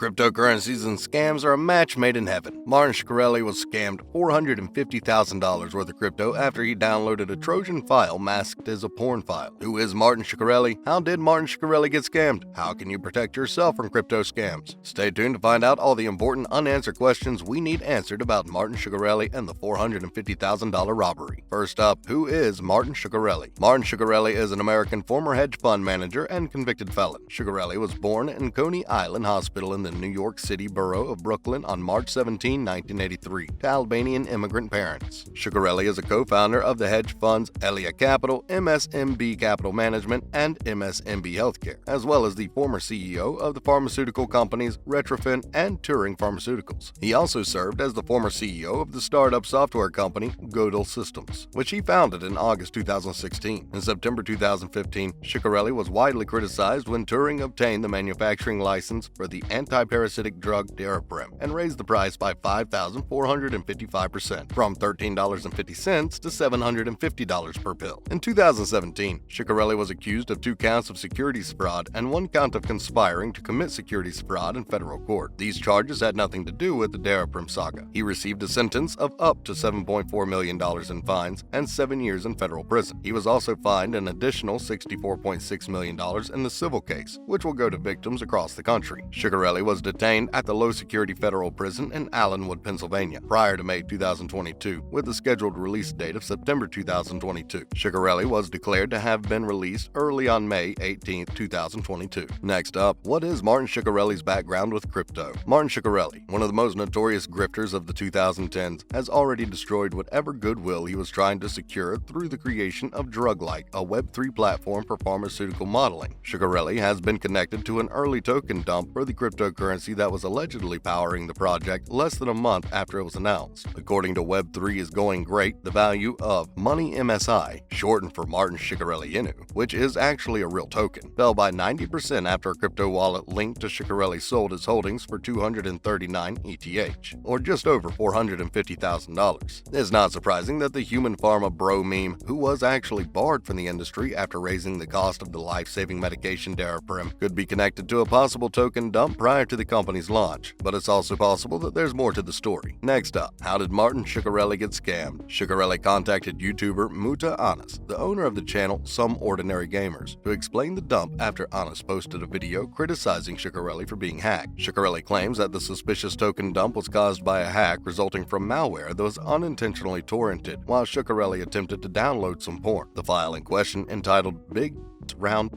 Cryptocurrencies and scams are a match made in heaven. Martin Shkreli was scammed $450,000 worth of crypto after he downloaded a Trojan file masked as a porn file. Who is Martin Shkreli? How did Martin Shkreli get scammed? How can you protect yourself from crypto scams? Stay tuned to find out all the important unanswered questions we need answered about Martin Shkreli and the $450,000 robbery. First up, who is Martin Shkreli? Martin Shkreli is an American former hedge fund manager and convicted felon. Shkreli was born in Coney Island Hospital in the New York City borough of Brooklyn on March 17, 1983, to Albanian immigrant parents. Shkreli is a co-founder of the hedge funds Elia Capital, MSMB Capital Management, and MSMB Healthcare, as well as the former CEO of the pharmaceutical companies Retrofin and Turing Pharmaceuticals. He also served as the former CEO of the startup software company Godel Systems, which he founded in August 2016. In September 2015, Shkreli was widely criticized when Turing obtained the manufacturing license for the anti-parasitic drug Daraprim and raised the price by 5,455%, from $13.50 to $750 per pill. In 2017, Shkreli was accused of 2 counts of securities fraud and 1 count of conspiring to commit securities fraud in federal court. These charges had nothing to do with the Daraprim saga. He received a sentence of up to $7.4 million in fines and 7 years in federal prison. He was also fined an additional $64.6 million in the civil case, which will go to victims across the country. Shkreli was detained at the low-security federal prison in Allenwood, Pennsylvania, prior to May 2022, with a scheduled release date of September 2022. Shkreli was declared to have been released early on May 18, 2022. Next up, what is Martin Shkreli's background with crypto? Martin Shkreli, one of the most notorious grifters of the 2010s, has already destroyed whatever goodwill he was trying to secure through the creation of Druglike, a Web3 platform for pharmaceutical modeling. Shkreli has been connected to an early token dump for the cryptocurrency that was allegedly powering the project less than a month after it was announced. According to Web3 is Going Great, the value of Money MSI, shortened for Martin Shkreli Inu, which is actually a real token, fell by 90% after a crypto wallet linked to Shkreli sold his holdings for 239 ETH, or just over $450,000. It's not surprising that the human pharma bro meme, who was actually barred from the industry after raising the cost of the life-saving medication Daraprim, could be connected to a possible token dump prior to the company's launch, but it's also possible that there's more to the story. Next up, how did Martin Shkreli get scammed? Shkreli contacted YouTuber Muta Anas, the owner of the channel Some Ordinary Gamers, to explain the dump after Anas posted a video criticizing Shkreli for being hacked. Shkreli claims that the suspicious token dump was caused by a hack resulting from malware that was unintentionally torrented while Shkreli attempted to download some porn. The file in question, entitled Big Round,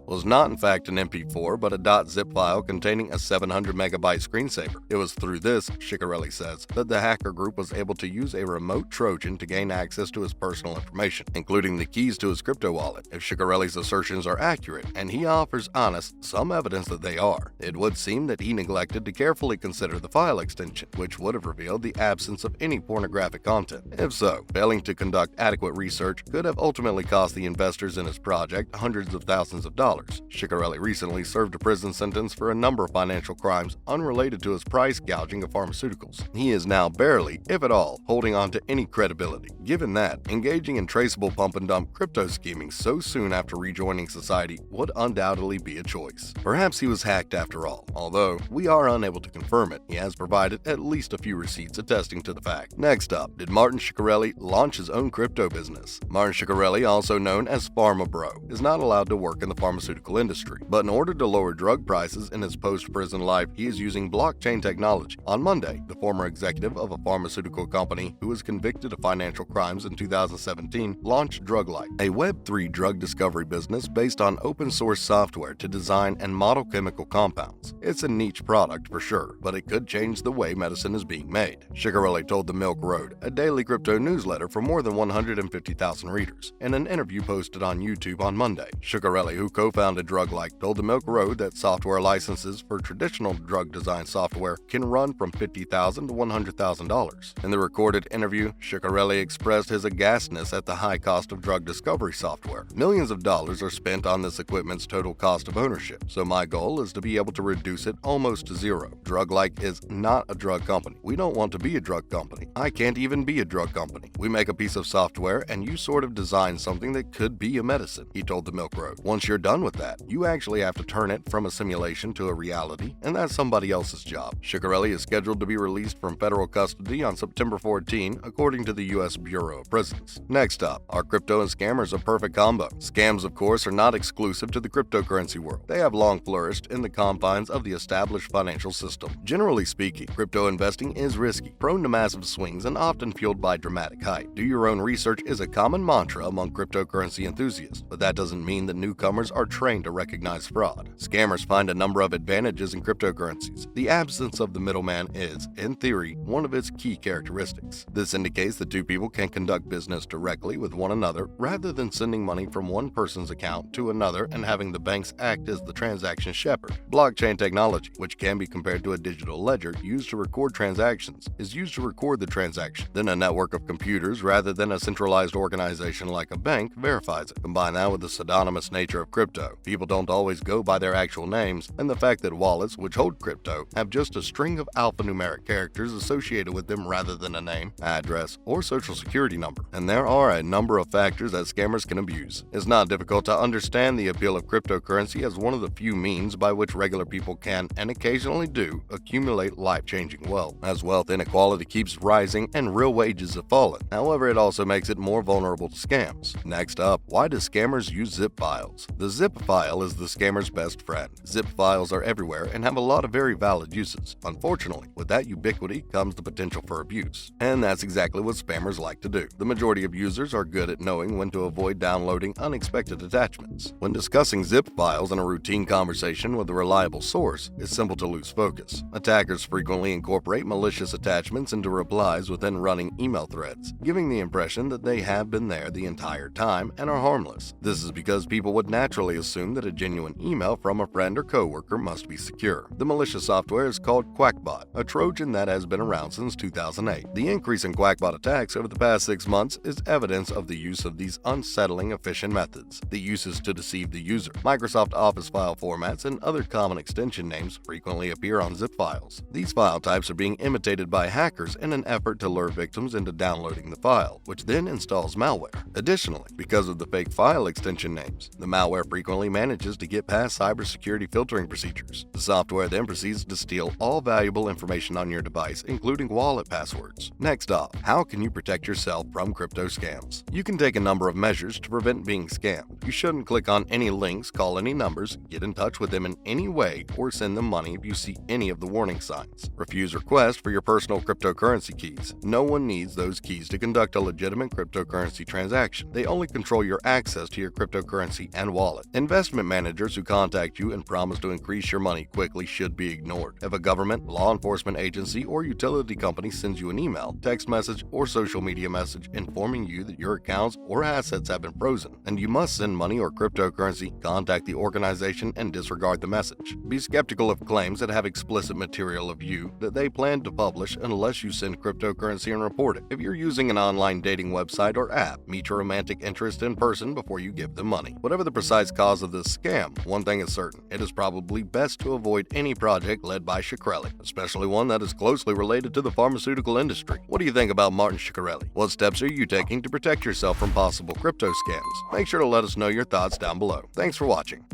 was not in fact an MP4 but a .zip file containing a 700 megabyte screensaver. It was through this, Shkreli says, that the hacker group was able to use a remote Trojan to gain access to his personal information, including the keys to his crypto wallet. If Shkreli's assertions are accurate, and he offers Anas some evidence that they are, it would seem that he neglected to carefully consider the file extension, which would have revealed the absence of any pornographic content. If so, failing to conduct adequate research could have ultimately cost the investors in his project hundreds of thousands of dollars. Shkreli recently served a prison sentence for a number of financial crimes unrelated to his price gouging of pharmaceuticals. He is now barely, if at all, holding on to any credibility. Given that, engaging in traceable pump and dump crypto scheming so soon after rejoining society would undoubtedly be a choice. Perhaps he was hacked after all, although we are unable to confirm it. He has provided at least a few receipts attesting to the fact. Next up, did Martin Shkreli launch his own crypto business? Martin Shkreli, also known as Pharma Bro, is not allowed to work in the pharmaceutical industry, but in order to lower drug prices in his post-prison life, he is using blockchain technology. On Monday, the former executive of a pharmaceutical company who was convicted of financial crimes in 2017 launched Druglike, a Web3 drug discovery business based on open-source software to design and model chemical compounds. It's a niche product for sure, but it could change the way medicine is being made. Shkreli told the Milk Road, a daily crypto newsletter for more than 150,000 readers, in an interview posted on YouTube on Monday. Shkreli, who co-founded Druglike, told the Milk Road that software licenses for traditional drug design software can run from $50,000 to $100,000. In the recorded interview, Shkreli expressed his aghastness at the high cost of drug discovery software. Millions of dollars are spent on this equipment's total cost of ownership, so my goal is to be able to reduce it almost to zero. Druglike is not a drug company. We don't want to be a drug company. I can't even be a drug company. We make a piece of software and you sort of design something that could be a medicine, he told the Milk Road. Once you're done done with that. You actually have to turn it from a simulation to a reality, and that's somebody else's job. Shkreli is scheduled to be released from federal custody on September 14, according to the U.S. Bureau of Prisons. Next up, are crypto and scammers a perfect combo? Scams, of course, are not exclusive to the cryptocurrency world. They have long flourished in the confines of the established financial system. Generally speaking, crypto investing is risky, prone to massive swings, and often fueled by dramatic hype. Do your own research is a common mantra among cryptocurrency enthusiasts, but that doesn't mean that newcomers are trained to recognize fraud. Scammers find a number of advantages in cryptocurrencies. The absence of the middleman is, in theory, one of its key characteristics. This indicates that two people can conduct business directly with one another rather than sending money from one person's account to another and having the banks act as the transaction shepherd. Blockchain technology, which can be compared to a digital ledger used to record transactions, is used to record the transaction. Then a network of computers rather than a centralized organization like a bank verifies it. Combine that with the pseudonymous nature of crypto. People don't always go by their actual names, and the fact that wallets which hold crypto have just a string of alphanumeric characters associated with them rather than a name, address, or social security number. And there are a number of factors that scammers can abuse. It's not difficult to understand the appeal of cryptocurrency as one of the few means by which regular people can, and occasionally do, accumulate life-changing wealth. As wealth inequality keeps rising and real wages have fallen. However, it also makes it more vulnerable to scams. Next up, why do scammers use zip files? The zip file is the scammer's best friend. Zip files are everywhere and have a lot of very valid uses. Unfortunately, with that ubiquity comes the potential for abuse. And that's exactly what spammers like to do. The majority of users are good at knowing when to avoid downloading unexpected attachments. When discussing zip files in a routine conversation with a reliable source, it's simple to lose focus. Attackers frequently incorporate malicious attachments into replies within running email threads, giving the impression that they have been there the entire time and are harmless. This is because people would naturally assume that a genuine email from a friend or coworker must be secure. The malicious software is called Quackbot, a Trojan that has been around since 2008. The increase in Quackbot attacks over the past 6 months is evidence of the use of these unsettling, efficient methods. The use is to deceive the user. Microsoft Office file formats and other common extension names frequently appear on zip files. These file types are being imitated by hackers in an effort to lure victims into downloading the file, which then installs malware. Additionally, because of the fake file extension names, the malware frequently manages to get past cybersecurity filtering procedures. The software then proceeds to steal all valuable information on your device, including wallet passwords. Next up, how can you protect yourself from crypto scams? You can take a number of measures to prevent being scammed. You shouldn't click on any links, call any numbers, get in touch with them in any way, or send them money if you see any of the warning signs. Refuse requests for your personal cryptocurrency keys. No one needs those keys to conduct a legitimate cryptocurrency transaction. They only control your access to your cryptocurrency and wallet. Investment managers who contact you and promise to increase your money quickly should be ignored. If a government, law enforcement agency, or utility company sends you an email, text message, or social media message informing you that your accounts or assets have been frozen, and you must send money or cryptocurrency, contact the organization and disregard the message. Be skeptical of claims that have explicit material of you that they plan to publish unless you send cryptocurrency and report it. If you're using an online dating website or app, meet your romantic interest in person before you give them money. Whatever the precise cause of this scam, one thing is certain: it is probably best to avoid any project led by Shkreli, especially one that is closely related to the pharmaceutical industry. What do you think about Martin Shkreli? What steps are you taking to protect yourself from possible crypto scams? Make sure to let us know your thoughts down below. Thanks for watching.